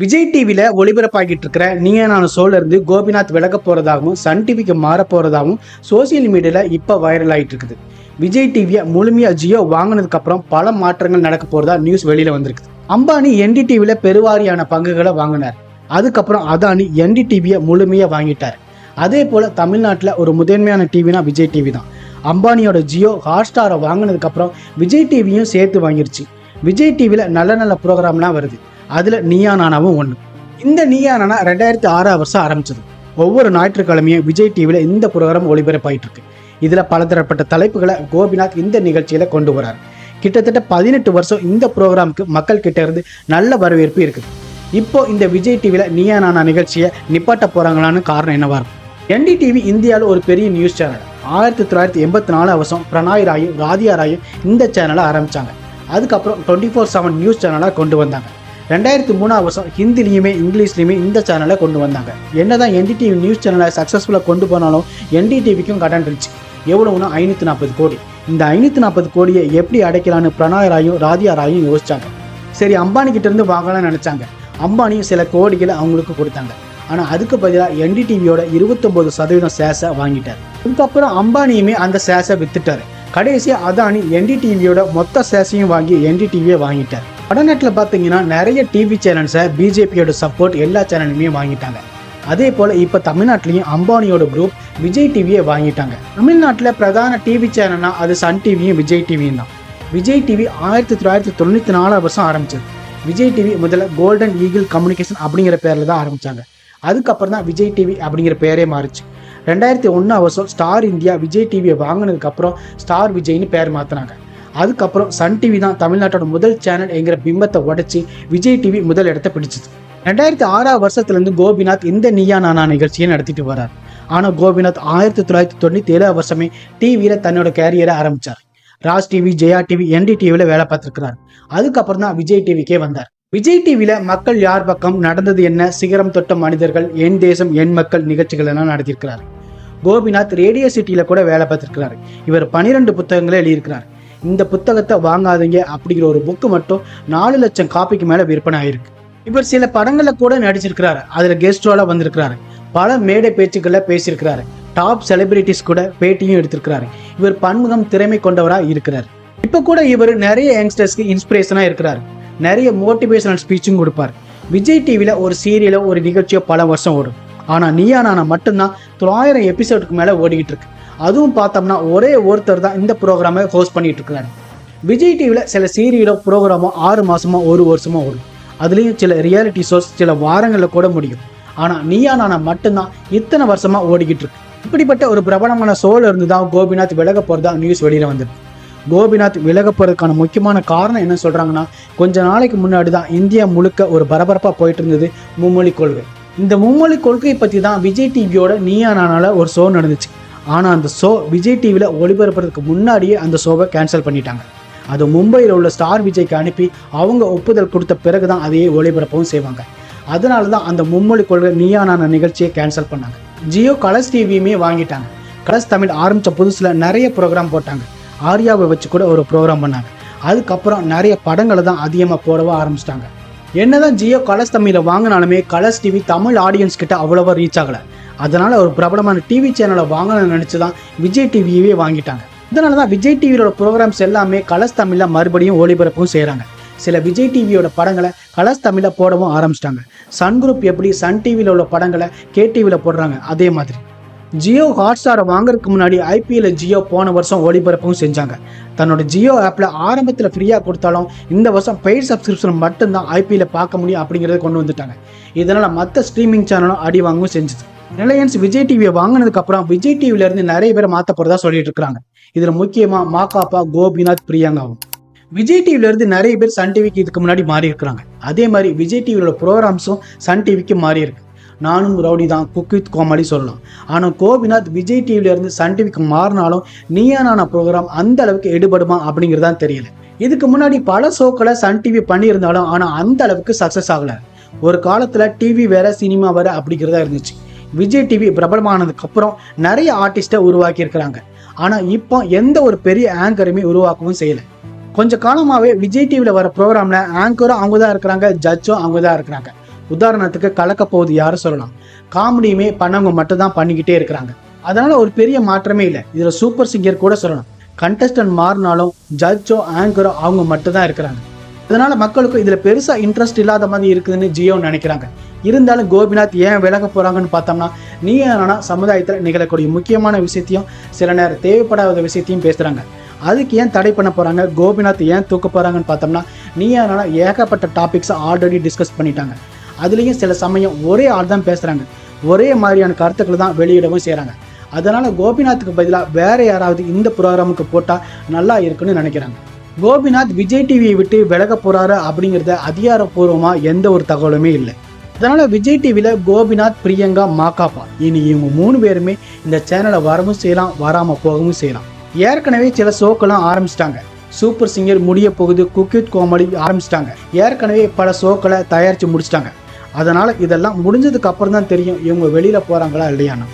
விஜய் டிவியில ஒளிபரப்பாகிட்டு இருக்கிற நீயா நானு ஷோல இருந்து கோபிநாத் விலக போறதாகவும் சன் டிவிக்கு மாற போறதாகவும் சோசியல் மீடியால இப்ப வைரல் ஆயிட்டு இருக்குது. விஜய் டிவியை முழுமையா ஜியோ வாங்கினதுக்கு அப்புறம் பல மாற்றங்கள் நடக்க போறதா நியூஸ் வெளியில வந்திருக்கு. அம்பானி என்டி டிவியில பெருவாரியான பங்குகளை வாங்கினார். அதுக்கப்புறம் அதானி என்டி டிவியை முழுமையா வாங்கிட்டார். அதே போல தமிழ்நாட்டில் ஒரு முதன்மையான டிவினா விஜய் டிவி தான். அம்பானியோட ஜியோ ஹாட்ஸ்டாரை வாங்கினதுக்கு அப்புறம் விஜய் டிவியும் சேர்த்து வாங்கிருச்சு. விஜய் டிவியில நல்ல நல்ல ப்ரோக்ராம்லாம் வருது. அதுல நீயா நானாவும் ஒன்று. இந்த நீயா நானா 2006 வருஷம் ஆரம்பிச்சது. ஒவ்வொரு ஞாயிற்றுக்கிழமையும் விஜய் டிவியில இந்த ப்ரோக்ராம் ஒளிபரப்பாயிட்டு இருக்கு. இதுல பலதரப்பட்ட தலைப்புகளை கோபிநாத் இந்த நிகழ்ச்சியில கொண்டு வராரு. கிட்டத்தட்ட 18 வருஷம் இந்த ப்ரோக்ராமுக்கு மக்கள் கிட்ட இருந்து நல்ல வரவேற்பு இருக்குது. இப்போ இந்த விஜய் டிவியில நீயா நானா நிகழ்ச்சியை நிப்பாட்ட போறாங்களான்னு காரணம் என்னவா இருக்கும்? என்டி டிவி இந்தியாவில் ஒரு பெரிய நியூஸ் சேனல். 1984 வருஷம் பிரணாய் ராயும் ராதியா ராயும் இந்த சேனலை ஆரம்பிச்சாங்க. அதுக்கப்புறம் 24/7 நியூஸ் சேனலாக கொண்டு வந்தாங்க. 2003 வருஷம் ஹிந்திலையுமே இங்கிலீஷ்லையுமே இந்த சேனலை கொண்டு வந்தாங்க. என்னதான் என்டிடிவி நியூஸ் சேனலை சக்ஸஸ்ஃபுல்லாக கொண்டு போனாலும் என்டிடிவிக்கும் கடன் இருந்துச்சு. எவ்வளவுன்னா 540 கோடி. இந்த 540 கோடியை எப்படி அடைக்கலான்னு பிரணாய் ராயும் ராதியா ராயும் யோசிச்சாங்க. சரி, அம்பானி கிட்ட இருந்து வாங்கலாம்னு நினைச்சாங்க. அம்பானியும் சில கோடிகளை அவங்களுக்கு கொடுத்தாங்க. ஆனால் அதுக்கு பதிலாக என்டிடிவியோட 29% ஷேர்ஸை வாங்கிட்டார். அதுக்கப்புறம் அம்பானியுமே அந்த ஷேர்ஸை வித்துட்டாரு. கடைசியாக அதானி என்டிடிவியோட மொத்த ஷேர்ஸையும் வாங்கி என்டிடிவியை வாங்கிட்டார். வடநாட்டில் பார்த்தீங்கன்னா நிறைய டிவி சேனல்ஸை பிஜேபியோட சப்போர்ட் எல்லா சேனலுமே வாங்கிட்டாங்க. அதே போல் இப்போ தமிழ்நாட்டிலையும் அம்பானியோட குரூப் விஜய் டிவியை வாங்கிட்டாங்க. தமிழ்நாட்டில் பிரதான டிவி சேனல்னா அது சன் டிவியும் விஜய் டிவியும் தான். விஜய் டிவி 1994 வருஷம் ஆரம்பிச்சது. விஜய் டிவி முதல்ல கோல்டன் ஈகிள் கம்யூனிகேஷன் அப்படிங்கிற பேரில் தான் ஆரம்பித்தாங்க. அதுக்கப்புறம் தான் விஜய் டிவி அப்படிங்கிற பேரே மாறிச்சு. 2001 வருஷம் ஸ்டார் இந்தியா விஜய் டிவியை வாங்கினதுக்கப்புறம் ஸ்டார் விஜய்னு பேர் மாற்றினாங்க. அதுக்கப்புறம் சன் டிவி தான் தமிழ்நாட்டோட முதல் சேனல் என்கிற பிம்பத்தை உடைச்சி விஜய் டிவி முதல் இடத்தை பிடிச்சது. 2006 வருஷத்துலேருந்து கோபிநாத் இந்த நீயா நானா நிகழ்ச்சியை நடத்திட்டு வர்றார். ஆனால் கோபிநாத் 1997 வருஷமே டிவியில் தன்னோட கேரியரை ஆரம்பித்தார். ராஜ் டிவி, ஜெயா டிவி, என்டி டிவியில் வேலை பார்த்துருக்கிறார். அதுக்கப்புறம் தான் விஜய் டிவிக்கே வந்தார். விஜய் டிவியில மக்கள் யார் பக்கம், நடந்தது என்ன, சிகரம் தொட்ட மனிதர்கள், என் தேசம் என் மக்கள் நிகழ்ச்சிகள் எல்லாம் நடத்தியிருக்கிறார். கோபிநாத் ரேடியோ சிட்டியில கூட வேலை பார்த்திருக்கிறார். இவர் 12 புத்தகங்களை எழுதியிருக்கிறார். இந்த புத்தகத்தை வாங்காதீங்க அப்படிங்கிற ஒரு புக்கு மட்டும் 4 லட்சம் காப்பிக்கு மேல விற்பனை ஆயிருக்கு. இவர் சில படங்கள்ல கூட நடிச்சிருக்கிறாரு. அதுல கெஸ்ட் ரோலா வந்திருக்கிறாரு. பல மேடை பேச்சுக்கள்ல பேசியிருக்கிறாரு. டாப் செலிபிரிட்டிஸ் கூட பேட்டியும் எடுத்திருக்கிறாரு. இவர் பன்முகம் திறமை கொண்டவரா இருக்கிறார். இப்ப கூட இவர் நிறைய யங்ஸ்டர்ஸ்க்கு இன்ஸ்பிரேஷனா இருக்கிறார். நிறைய மோட்டிவேஷனல் ஸ்பீச்சும் கொடுப்பார். விஜய் டிவியில் ஒரு சீரியலோ ஒரு நிகழ்ச்சியோ பல வருஷம் ஓடும். ஆனால் நீயா நானா மட்டும்தான் 900 எபிசோடுக்கு மேலே ஓடிக்கிட்டு இருக்கு. அதுவும் பார்த்தோம்னா ஒரே ஒருத்தர் தான் இந்த ப்ரோக்ராமை ஹோஸ்ட் பண்ணிட்டு இருக்கிறாரு. விஜய் டிவியில் சில சீரியலோ ப்ரோக்ராமோ 6 மாசமோ 1 வருஷமோ ஓடும். அதுலேயும் சில ரியாலிட்டி ஷோஸ் சில வாரங்களில் கூட முடியும். ஆனால் நீயா நானா மட்டும்தான் இத்தனை வருஷமா ஓடிக்கிட்டு இருக்கு. இப்படிப்பட்ட ஒரு பிரபலமான ஷோல இருந்து தான் கோபிநாத் விலக போகிறதா நியூஸ் வெளியில் வந்திருக்கு. கோபிநாத் விலக போறதுக்கான முக்கியமான காரணம் என்ன சொல்றாங்கன்னா, கொஞ்ச நாளைக்கு முன்னாடி தான் இந்தியா முழுக்க ஒரு பரபரப்பா போயிட்டு இருந்தது மும்மொழி கொள்கை. இந்த மும்மொழி கொள்கையை பத்தி தான் விஜய் டிவியோட நீயா நானால ஒரு ஷோ நடந்துச்சு. ஆனா அந்த ஷோ விஜய் டிவியில ஒளிபரப்புறதுக்கு முன்னாடியே அந்த ஷோவை கேன்சல் பண்ணிட்டாங்க. அது மும்பையில் உள்ள ஸ்டார் விஜய்க்கு அனுப்பி அவங்க ஒப்புதல் கொடுத்த பிறகுதான் அதையே ஒளிபரப்பவும் செய்வாங்க. அதனால தான் அந்த மும்மொழி கொள்கை நீயா நானா நிகழ்ச்சியை கேன்சல் பண்ணாங்க. ஜியோ கலர்ஸ் டிவியுமே வாங்கிட்டாங்க. கலர்ஸ் தமிழ் ஆரம்பிச்ச புதுசுல நிறைய ப்ரோக்ராம் போட்டாங்க. ஆர்யாவை வச்சு கூட ஒரு ப்ரோக்ராம் பண்ணாங்க. அதுக்கப்புறம் நிறைய படங்களை தான் அதிகமாக போடவும் ஆரம்பிச்சிட்டாங்க. என்னதான் ஜியோ கலர்ஸ் தமிழை வாங்கினாலுமே கலர்ஸ் டிவி தமிழ் ஆடியன்ஸ் கிட்ட அவ்வளோவா ரீச் ஆகலை. அதனால ஒரு பிரபலமான டிவி சேனலை வாங்கணும்னு நினச்சி தான் விஜய் டிவியவே வாங்கிட்டாங்க. அதனால தான் விஜய் டிவியோட ப்ரோக்ராம்ஸ் எல்லாமே கலர்ஸ் தமிழில் மறுபடியும் ஒளிபரப்பும் செய்கிறாங்க. சில விஜய் டிவியோட படங்களை கலர்ஸ் தமிழில் போடவும் ஆரம்பிச்சிட்டாங்க. சன் குரூப் எப்படி சன் டிவியில் உள்ள படங்களை KTVயில் போடுறாங்க, அதே மாதிரி ஜியோ ஹாட்ஸ்டாரை வாங்குறதுக்கு முன்னாடி IPL ஜியோ போன வருஷம் ஒளிபரப்பும் செஞ்சாங்க. தன்னோட ஜியோ ஆப்பில் ஆரம்பத்தில் ஃப்ரீயாக கொடுத்தாலும் இந்த வருஷம் பெய்ட் சப்ஸ்கிரிப்ஷன் மட்டும்தான் IPL பார்க்க முடியும் அப்படிங்கிறத கொண்டு வந்துட்டாங்க. இதனால் மற்ற ஸ்ட்ரீமிங் சேனலும் அடி வாங்கவும் செஞ்சுது. ரிலையன்ஸ் விஜய் டிவியை வாங்கினதுக்கப்புறம் விஜய் டிவிலேருந்து நிறைய பேர் மாற்ற போகிறதா சொல்லிட்டு இருக்கிறாங்க. இதில் முக்கியமாக மாகாப்பா, கோபிநாத், பிரியங்காவும். விஜய் டிவிலேருந்து நிறைய பேர் சன் டிவிக்கு இதுக்கு முன்னாடி மாறி இருக்கிறாங்க. அதே மாதிரி விஜய் டிவியோட ப்ரோக்ராம்ஸும் சன் டிவிக்கு மாறி இருக்கு. நானும் ரவுடி தான், குக் வித் கோமாளி சொல்லலாம். ஆனால் கோபிநாத் விஜய் டிவிலேருந்து சன் டிவிக்கு மாறினாலும் நீயா நானா ப்ரோக்ராம் அந்த அளவுக்கு எடுபடுமா அப்படிங்கிறதான் தெரியல. இதுக்கு முன்னாடி பல ஷோக்களை சன் டிவி பண்ணியிருந்தாலும் ஆனால் அந்த அளவுக்கு சக்ஸஸ் ஆகலை. ஒரு காலத்தில் டிவி வேற சினிமா வேற அப்படிங்கிறதா இருந்துச்சு. விஜய் டிவி பிரபலமானதுக்கு அப்புறம் நிறைய ஆர்டிஸ்ட்டை உருவாக்கி இருக்கிறாங்க. ஆனால் இப்போ எந்த ஒரு பெரிய ஆங்கருமே உருவாக்கவும் செய்யலை. கொஞ்ச காலமாகவே விஜய் டிவியில் வர ப்ரோக்ராமில் ஆங்கரும் அவங்க தான் இருக்கிறாங்க, ஜட்ஜும் அவங்க தான் இருக்கிறாங்க. உதாரணத்துக்கு கலக்க போகுது யாரும் சொல்லலாம். காமெடியுமே பண்ணவங்க மட்டும் தான் பண்ணிக்கிட்டே இருக்கிறாங்க. அதனால ஒரு பெரிய மாற்றமே இல்லை. இதுல சூப்பர் சிங்கர் கூட சொல்லலாம். கண்டஸ்டன்ட் மாறினாலும் ஜட்ஜோ ஆங்கரோ அவங்க மட்டும் தான் இருக்கிறாங்க. அதனால மக்களுக்கு இதுல பெருசா இன்ட்ரெஸ்ட் இல்லாத மாதிரி இருக்குதுன்னு ஜியோ நினைக்கிறாங்க. இருந்தாலும் கோபிநாத் ஏன் விலக போறாங்கன்னு பார்த்தோம்னா, நீனா சமுதாயத்தில் நிகழக்கூடிய முக்கியமான விஷயத்தையும் சில நேரம் தேவைப்படாத விஷயத்தையும் பேசுறாங்க. அதுக்கு ஏன் தடை பண்ண போறாங்க, கோபிநாத் ஏன் தூக்க போறாங்கன்னு பார்த்தோம்னா, நீனா ஏகப்பட்ட டாபிக்ஸ் ஆல்ரெடி டிஸ்கஸ் பண்ணிட்டாங்க. அதுலேயும் சில சமயம் ஒரே ஆள் தான் பேசுறாங்க, ஒரே மாதிரியான கருத்துக்களை தான் வெளியிடவும் செய்கிறாங்க. அதனால கோபிநாத்துக்கு பதிலாக வேற யாராவது இந்த ப்ரோக்ராமுக்கு போட்டால் நல்லா இருக்குன்னு நினைக்கிறாங்க. கோபிநாத் விஜய் டிவியை விட்டு விலக போறாரு அப்படிங்கிறத அதிகாரப்பூர்வமாக எந்த ஒரு தகவலுமே இல்லை. அதனால விஜய் டிவியில் கோபிநாத், பிரியங்கா, மாகாபா இனி இவங்க 3 பேருமே இந்த சேனலை வரவும் செய்யலாம், வராமல் போகவும் செய்யலாம். ஏற்கனவே சில ஷோக்கெல்லாம் ஆரம்பிச்சிட்டாங்க. சூப்பர் சிங்கர் முடிய போகுது, குக் வித் கோமாளி ஆரம்பிச்சிட்டாங்க. ஏற்கனவே பல ஷோக்களை தயாரித்து முடிச்சிட்டாங்க. அதனால இதெல்லாம் முடிஞ்சதுக்கு அப்புறம் தான் தெரியும் இவங்க வெளியில போறாங்களா இல்லையான்னு.